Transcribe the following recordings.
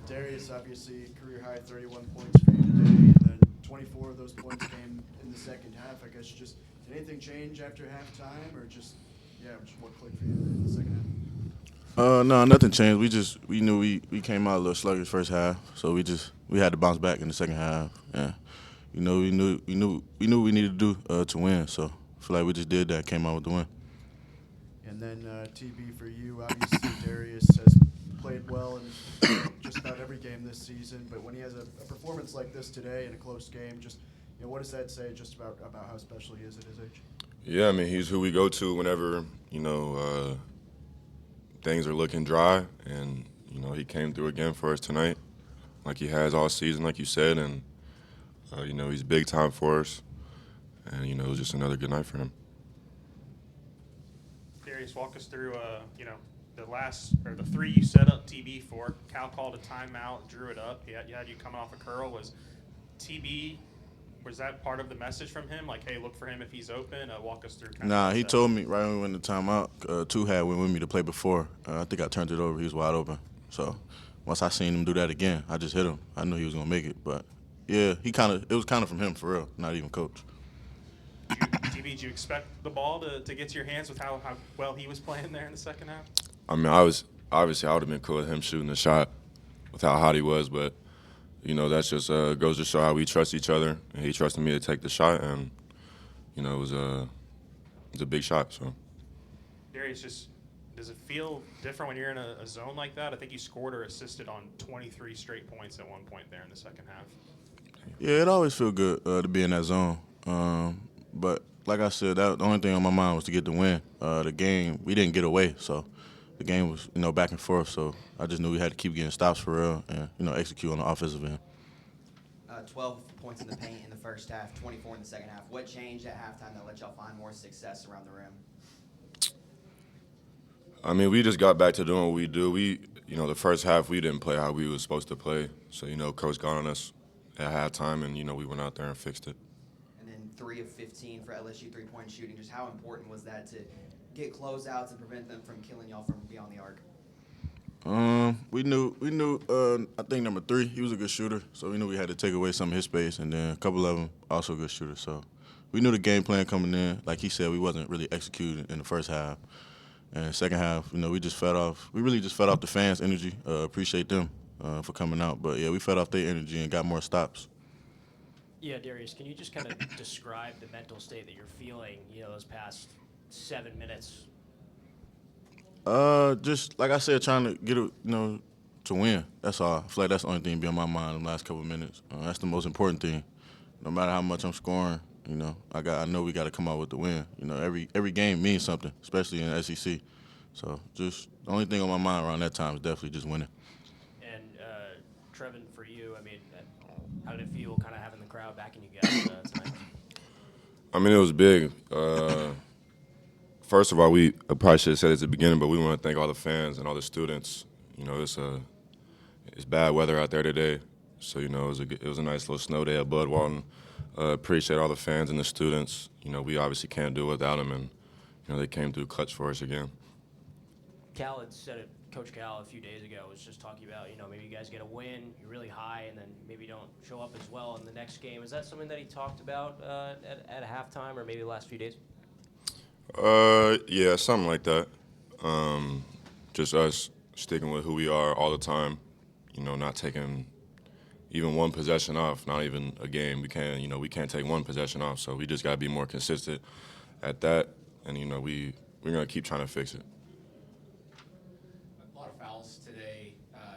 Darius, obviously, career high 31 points for you today, and then 24 of those points came in the second half. I guess just did anything change after halftime, or just what clicked for you in the second half? No, nothing changed. We knew we came out a little sluggish first half, so we had to bounce back in the second half. Yeah, we knew we needed to do to win. So I feel like we just did that. Came out with the win. And then TB for you, obviously Darius has played well in just about every game this season, but when he has a performance like this today in a close game, just what does that say just about how special he is at his age? Yeah, I mean, he's who we go to whenever, things are looking dry. And, he came through again for us tonight, like he has all season, like you said. And, he's big time for us. And, it was just another good night for him. Darius, walk us through, the three you set up TB for. Cal called a timeout, drew it up. He had you coming off a curl. Was that part of the message from him? Like, hey, look for him if he's open. Walk us through. Nah, he told me right when we went to timeout. Two had went with me to play before. I think I turned it over. He was wide open. So once I seen him do that again, I just hit him. I knew he was gonna make it. But yeah, it was kind of from him for real, not even coach. TB, did you expect the ball to get to your hands with how well he was playing there in the second half? I mean, I would have been cool with him shooting the shot with how hot he was, but that's just goes to show how we trust each other. And he trusted me to take the shot, and it was a big shot. So, Darius, does it feel different when you're in a zone like that? I think you scored or assisted on 23 straight points at one point there in the second half. Yeah, it always feel good to be in that zone. But like I said, the only thing on my mind was to get the win. The game, we didn't get away, so the game was, back and forth. So I just knew we had to keep getting stops for real and, execute on the offensive end. 12 points in the paint in the first half, 24 in the second half. What changed at halftime that let y'all find more success around the rim? I mean, we just got back to doing what we do. The first half we didn't play how we were supposed to play. So, coach got on us at halftime, and, we went out there and fixed it. And then 3 of 15 for LSU three-point shooting. Just how important was that to get closeouts and prevent them from killing y'all from beyond the arc? We knew. I think number 3, he was a good shooter, so we knew we had to take away some of his space, and then a couple of them also good shooters. So we knew the game plan coming in. Like he said, we wasn't really executing in the first half, and the second half, we just fed off. We really just fed off the fans' energy. Appreciate them for coming out, but yeah, we fed off their energy and got more stops. Yeah, Darius, can you just kind of describe the mental state that you're feeling? Those past 7 minutes. Just like I said, trying to get it, to win. That's all. I feel like that's the only thing be on my mind in the last couple of minutes. That's the most important thing. No matter how much I'm scoring, I know we got to come out with the win. Every game means something, especially in the SEC. So just the only thing on my mind around that time is definitely just winning. And Trevon, for you, I mean, how did it feel kind of having the crowd backing you guys tonight? I mean, it was big. First of all, we probably should have said it at the beginning, but we want to thank all the fans and all the students. It's bad weather out there today, so it was a nice little snow day at Bud Walton. Appreciate all the fans and the students. We obviously can't do it without them, and they came through clutch for us again. Cal had said it. Coach Cal a few days ago was just talking about maybe you guys get a win, you're really high, and then maybe don't show up as well in the next game. Is that something that he talked about at halftime or maybe the last few days? Yeah, something like that. Just us sticking with who we are all the time. Not taking even one possession off. Not even a game. We can't take one possession off. So we just gotta be more consistent at that. And we're gonna keep trying to fix it. A lot of fouls today,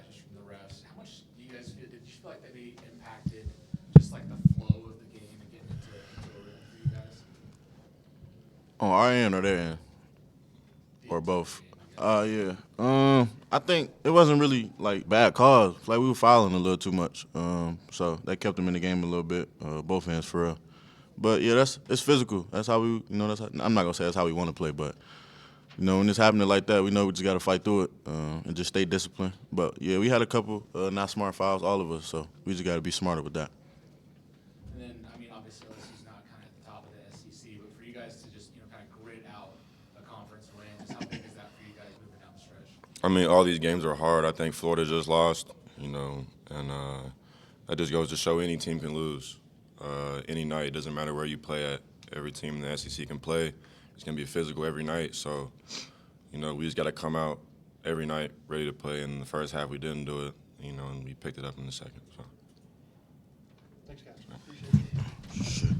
just from the refs. How much do you guys feel? Did you feel like that maybe impacted just like the flow of the game and getting into a rhythm for you guys? On our end or their end? Or both? Yeah. I think it wasn't really like bad calls. Like we were fouling a little too much. So that kept them in the game a little bit. Both ends for real. But yeah, it's physical. That's how we. I'm not gonna say that's how we want to play, but when it's happening like that, we know we just gotta fight through it and just stay disciplined. But yeah, we had a couple not smart fouls, all of us. So we just gotta be smarter with that. And then, I mean, obviously LSU's not kind of at the top of the SEC, but for you guys to just kind of grit out a conference win, just how big is that for you guys moving down the stretch? I mean, all these games are hard. I think Florida just lost. you know, and that just goes to show any team can lose any night. It doesn't matter where you play at. Every team in the SEC can play. It's going to be physical every night. So, you know, we just got to come out every night ready to play. In the first half, we didn't do it, you know, and we picked it up in the second. So. Thanks, guys. Appreciate it. Shit.